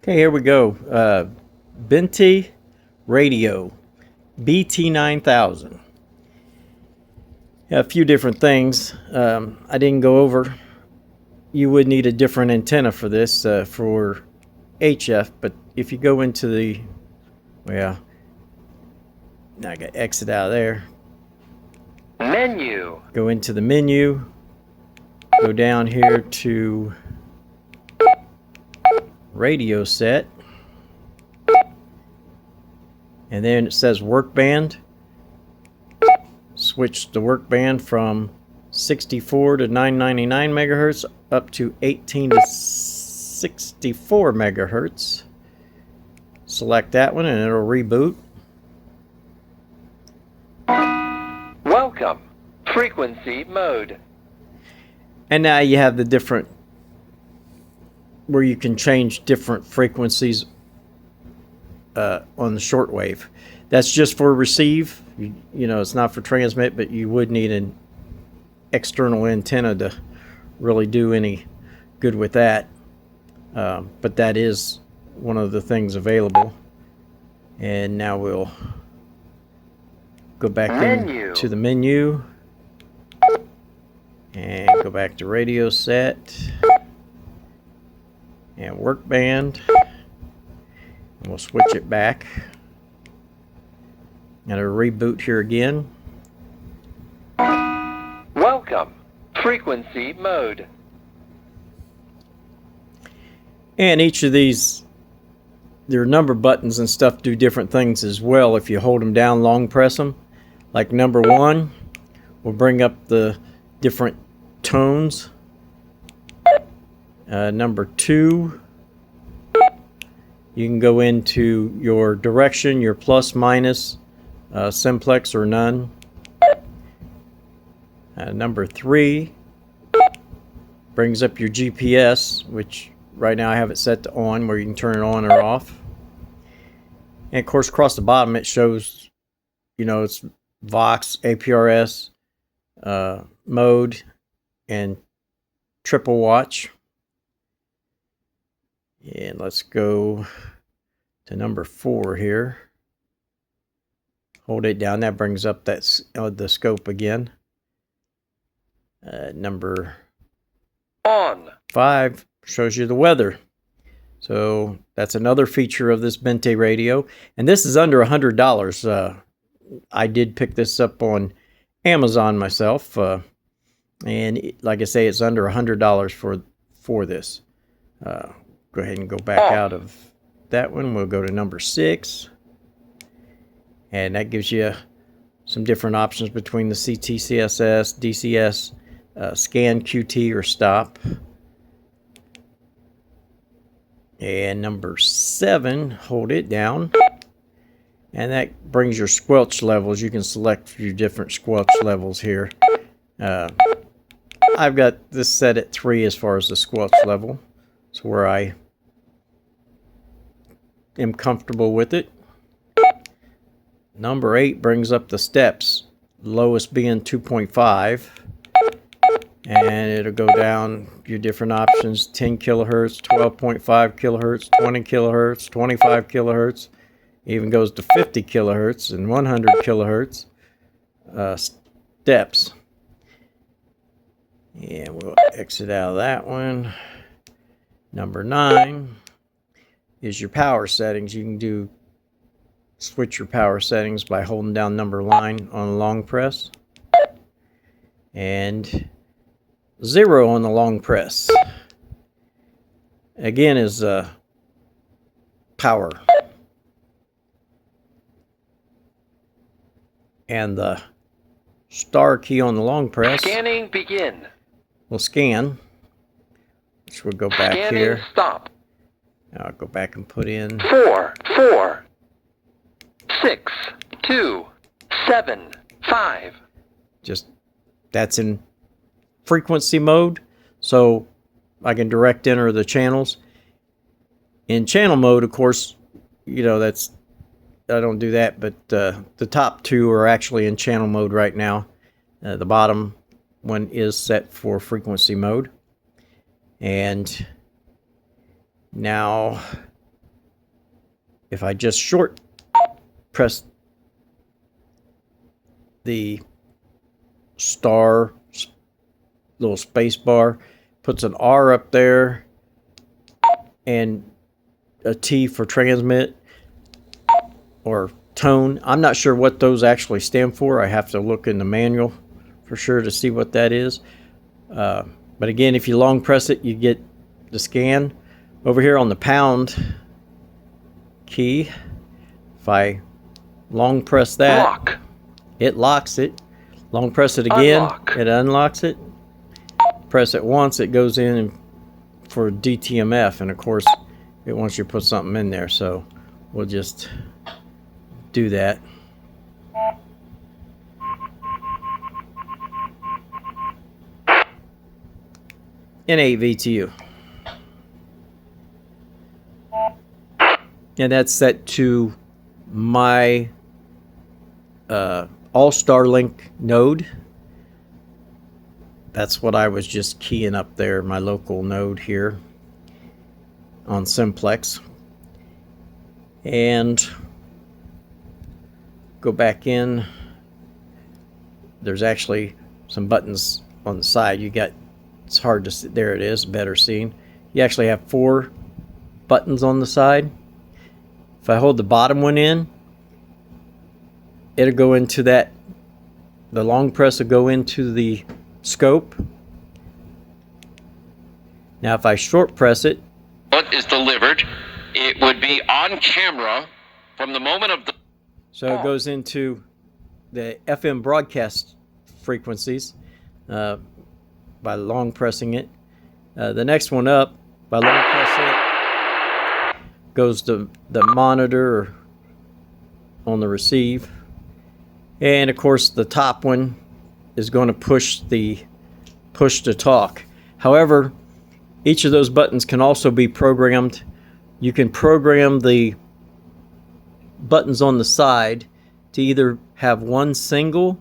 Okay, here we go. Binte Radio BT 9000. A few different things. I didn't go over. You would need a different antenna for this for HF, but if you go into the, well, now I got to exit out of there. Menu. Go into the menu. Go down here to radio set. And then it says work band. Switch the work band from 64 to 999 megahertz up to 18 to 64 megahertz. Select that one and it'll reboot. Welcome. Frequency mode. And now you have the different, where you can change different frequencies on the shortwave. That's just for receive. You know, it's not for transmit, but you would need an external antenna to really do any good with that. But that is one of the things available. And now we'll go back into the menu and go back to radio set and work band. And we'll switch it back. And it'll reboot here again. Welcome. Frequency mode. And each of these, their number buttons and stuff do different things as well. If you hold them down, long press them. Like number 1 will bring up the different tones. Number 2, you can go into your direction, your plus, minus, simplex or none. Number 3 brings up your GPS, which right now I have it set to on, where you can turn it on or off. And of course, across the bottom it shows, you know, it's Vox, APRS, mode, and triple watch. And let's go to number 4 here. Hold it down. That brings up that the scope again. Number 5 shows you the weather. So that's another feature of this Binte radio. And this is under $100. I did pick this up on Amazon myself. And like I say, it's under $100 for this. Go ahead and go back out of that one. We'll go to number 6. And that gives you some different options between the CT, CSS, DCS, scan, QT, or stop. And number 7, hold it down. And that brings your squelch levels. You can select your different squelch levels here. I've got this set at 3 as far as the squelch level. It's where I am comfortable with it. Number 8 brings up the steps, lowest being 2.5, and it'll go down your different options: 10 kilohertz, 12.5 kilohertz, 20 kilohertz, 25 kilohertz, even goes to 50 kilohertz and 100 kilohertz steps. And we'll exit out of that one. Number 9 is your power settings. You can switch your power settings by holding down number line on a long press, and 0 on the long press. Again is power. And the star key on the long press. Scanning begin. Will scan. Which we'll go back Scanning here. Stop. Now I'll go back and put in 4, 4, 6, 2, 7, 5. Just that's in frequency mode, so I can direct enter the channels. In channel mode, of course, you know, I don't do that, but the top 2 are actually in channel mode right now. The bottom one is set for frequency mode. And now if I just short press the star, little space bar, puts an R up there and a T for transmit or tone. I'm not sure what those actually stand for. I have to look in the manual for sure to see what that is. But again, if you long press it, you get the scan. Over here on the pound key, if I long press that, Lock. it locks it. Long press it again, Unlock. it unlocks it. Press it once, it goes in for DTMF, and of course it wants you to put something in there, so we'll just do that. N8 VTU. And that's set to my All-Star Link node. That's what I was just keying up there, my local node here on Simplex. And go back in. There's actually some buttons on the side. You got, it's hard to see, there it is, better seen. You actually have 4 buttons on the side. If I hold the bottom one in, it'll go into that, the long press will go into the scope. Now if I short press it, what is delivered, it would be on camera from the moment of the... so it goes into the FM broadcast frequencies by long pressing it. The next one up, by long pressing it, goes to the monitor on the receive. And of course the top one is going to push to talk. However, each of those buttons can also be programmed. You can program the buttons on the side to either have one single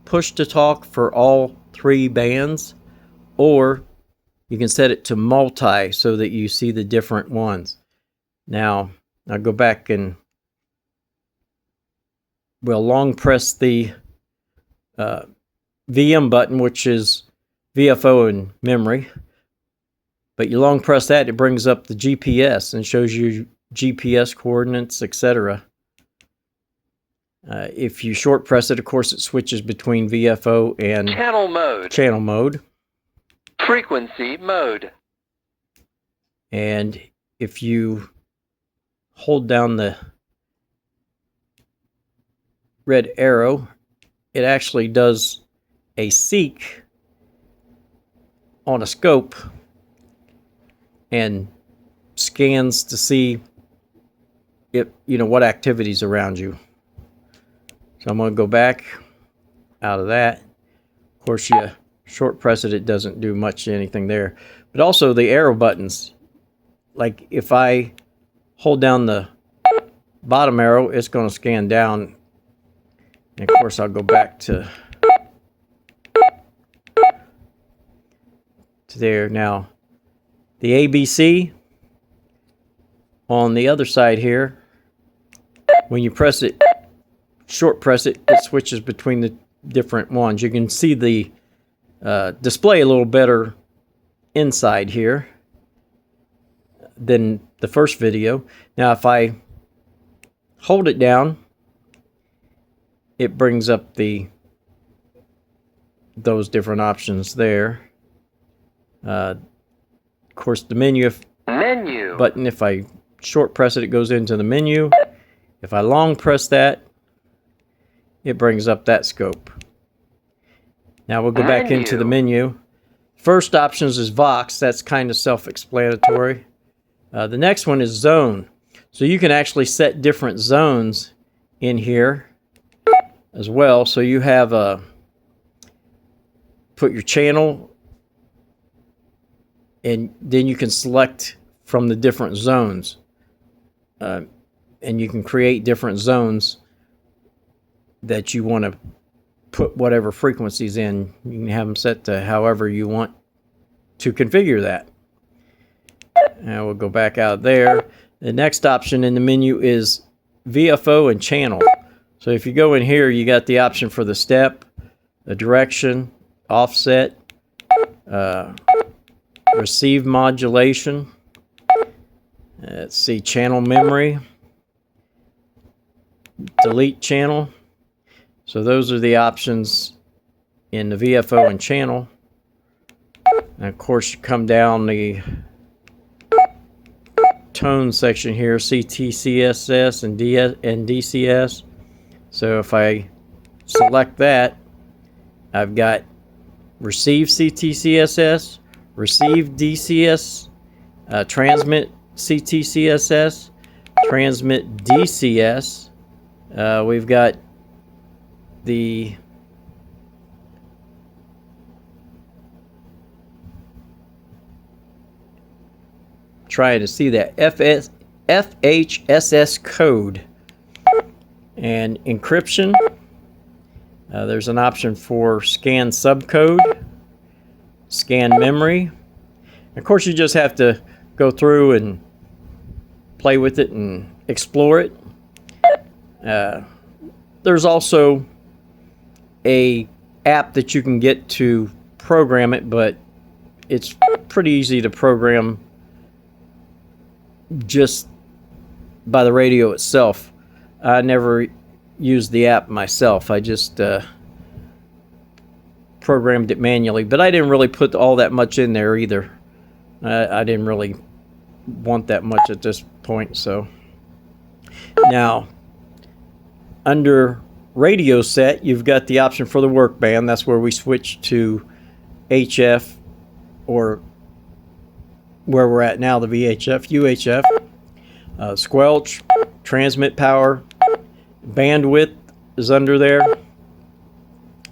push to talk for all 3 bands, or you can set it to multi so that you see the different ones. Now, I'll go back and we'll long press the VM button, which is VFO and memory. But you long press that, it brings up the GPS and shows you GPS coordinates, etc. If you short press it, of course, it switches between VFO and Channel mode. Frequency mode. And if you hold down the red arrow, it actually does a seek on a scope and scans to see if, what activities around you. So I'm going to go back out of that. Of course, you short press it, it doesn't do much anything there. But also the arrow buttons, like if I hold down the bottom arrow, it's going to scan down. And of course, I'll go back to there. Now, the ABC on the other side here, when you press it, short press it, it switches between the different ones. You can see the display a little better inside here than the first video. Now, if I hold it down, it brings up those different options there. Of course, the menu button, if I short press it, it goes into the menu. If I long press that, it brings up that scope. Now we'll go back into the menu. First options is Vox. That's kind of self-explanatory. The next one is Zone. So you can actually set different zones in here as well. So you have put your channel, and then you can select from the different zones. And you can create different zones that you want to put whatever frequencies in. You can have them set to however you want to configure that. Now we'll go back out there. The next option in the menu is VFO and channel. So if you go in here, you got the option for the step, the direction, offset, receive modulation. Let's see, channel memory, delete channel. So those are the options in the VFO and channel. And of course, you come down the tone section here, CTCSS and DCS. So if I select that, I've got receive CTCSS, receive DCS, transmit CTCSS, transmit DCS. We've got the trying to see that FHSS code and encryption. There's an option for scan subcode, scan memory. Of course, you just have to go through and play with it and explore it. There's also a app that you can get to program it, but it's pretty easy to program just by the radio itself. I never used the app myself. I just programmed it manually, but I didn't really put all that much in there either. I didn't really want that much at this point. So now under radio set, you've got the option for the work band. That's where we switch to HF, or where we're at now, the VHF, UHF, squelch, transmit power, bandwidth is under there,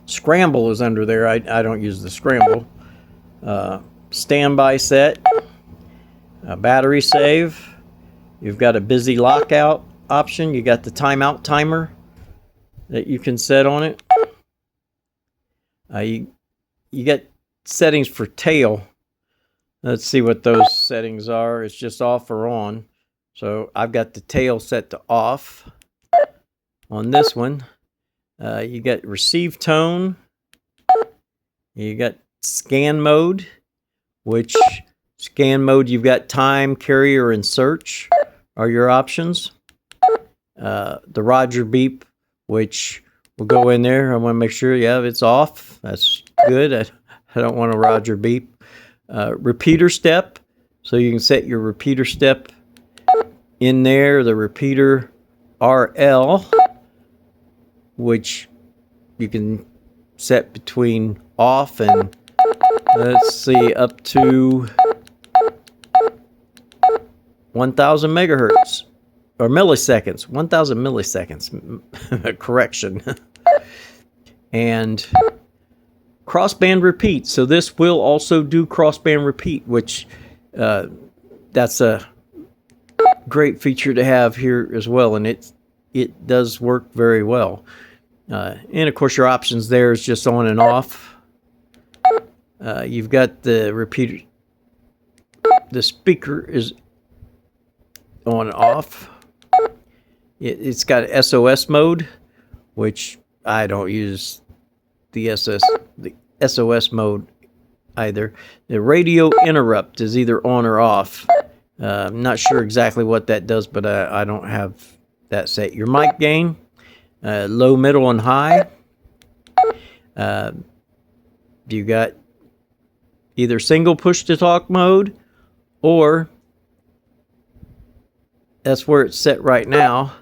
scramble is under there. I don't use the scramble. Standby set, battery save. You've got a busy lockout option. You got the timeout timer that you can set on it. You get settings for tail. Let's see what those settings are. It's just off or on. So I've got the tail set to off on this one. You got receive tone. You got scan mode, which scan mode, you've got time, carrier, and search are your options. The Roger beep, which will go in there. I want to make sure, yeah, it's off. That's good. I don't want a Roger beep. Repeater step, so you can set your repeater step in there. The repeater RL, which you can set between off and, let's see, up to 1000 megahertz or milliseconds, 1000 milliseconds, correction. And crossband repeat. So this will also do crossband repeat, which that's a great feature to have here as well, and it does work very well. And of course, your options there is just on and off. You've got the repeater. The speaker is on and off. It's got SOS mode, which I don't use the SOS mode either. The radio interrupt is either on or off. I'm not sure exactly what that does, but I don't have that set. Your mic gain, low, middle, and high. You got either single push to talk mode, or that's where it's set right now.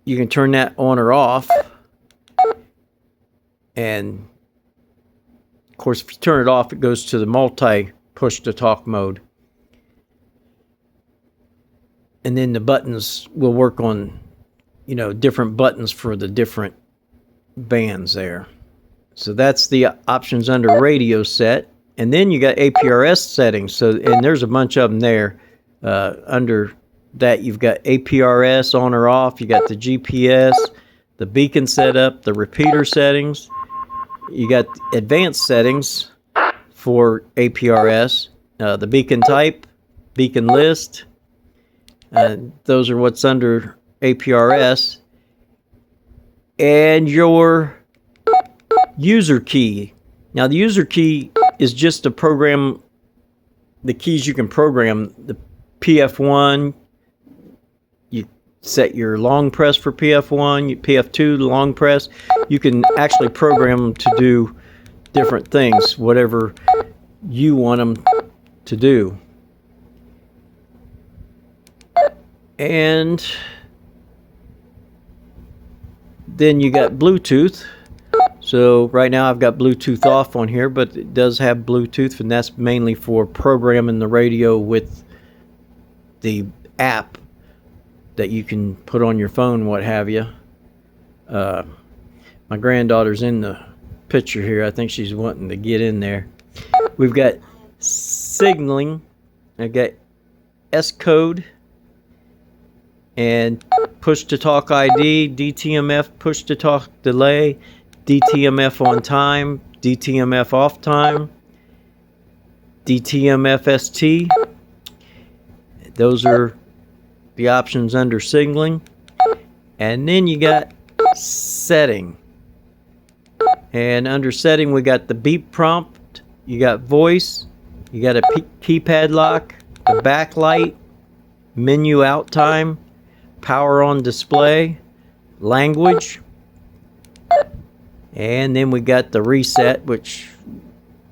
You can turn that on or off. And of course, if you turn it off, it goes to the multi push to talk mode. And then the buttons will work on, different buttons for the different bands there. So that's the options under radio set. And then you got APRS settings. So, and there's a bunch of them there. Under that, you've got APRS on or off. You got the GPS, the beacon setup, the repeater settings. You got advanced settings for APRS, the beacon type, beacon list, Those are what's under APRS. And your user key. Now, the user key is just to program the keys you can program. The PF1, you set your long press for PF1, PF2, the long press. You can actually program them to do different things, whatever you want them to do. And then you got Bluetooth. So right now I've got Bluetooth off on here, but it does have Bluetooth, and that's mainly for programming the radio with the app that you can put on your phone, what have you. My granddaughter's in the picture here. I think she's wanting to get in there. We've got signaling. I got S code and push to talk ID, DTMF push to talk delay, DTMF on time, DTMF off time, DTMF ST. Those are the options under signaling. And then you got setting. And under setting, we got the beep prompt, you got voice, you got a keypad lock, the backlight, menu out time, power on display, language, and then we got the reset, which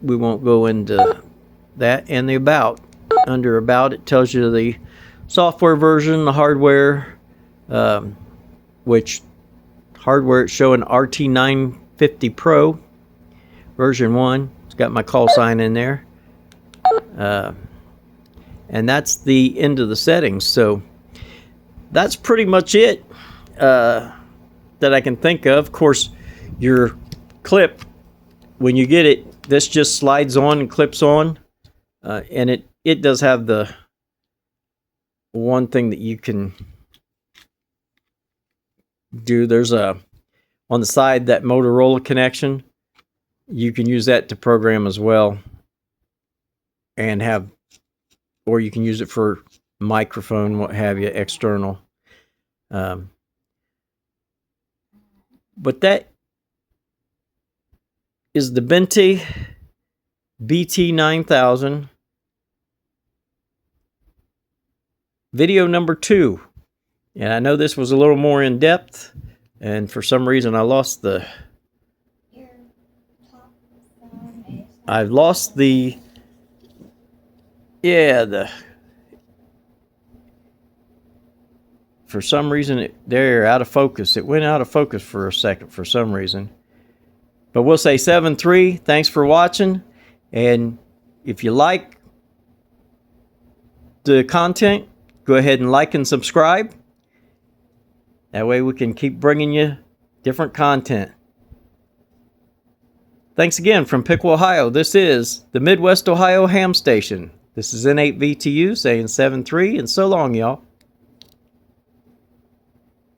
we won't go into that, and the about. Under about, it tells you the software version, the hardware, which hardware it's showing RT950 Pro version 1. It's got my call sign in there. And that's the end of the settings. So that's pretty much it that I can think of. Of course, your clip, when you get it, this just slides on and clips on. And it does have the one thing that you can do. There's a, on the side, that Motorola connection. You can use that to program as well. And have, or you can use it for microphone, what have you, external. But that is the Binte BT 9000 video number 2. And I know this was a little more in depth, and for some reason I lost the, I've lost the, for some reason, they're out of focus. It went out of focus for a second for some reason. But we'll say 7-3. Thanks for watching. And if you like the content, go ahead and like and subscribe. That way we can keep bringing you different content. Thanks again from Piqua, Ohio. This is the Midwest Ohio Ham Station. This is N8VTU saying 7-3, and so long, y'all.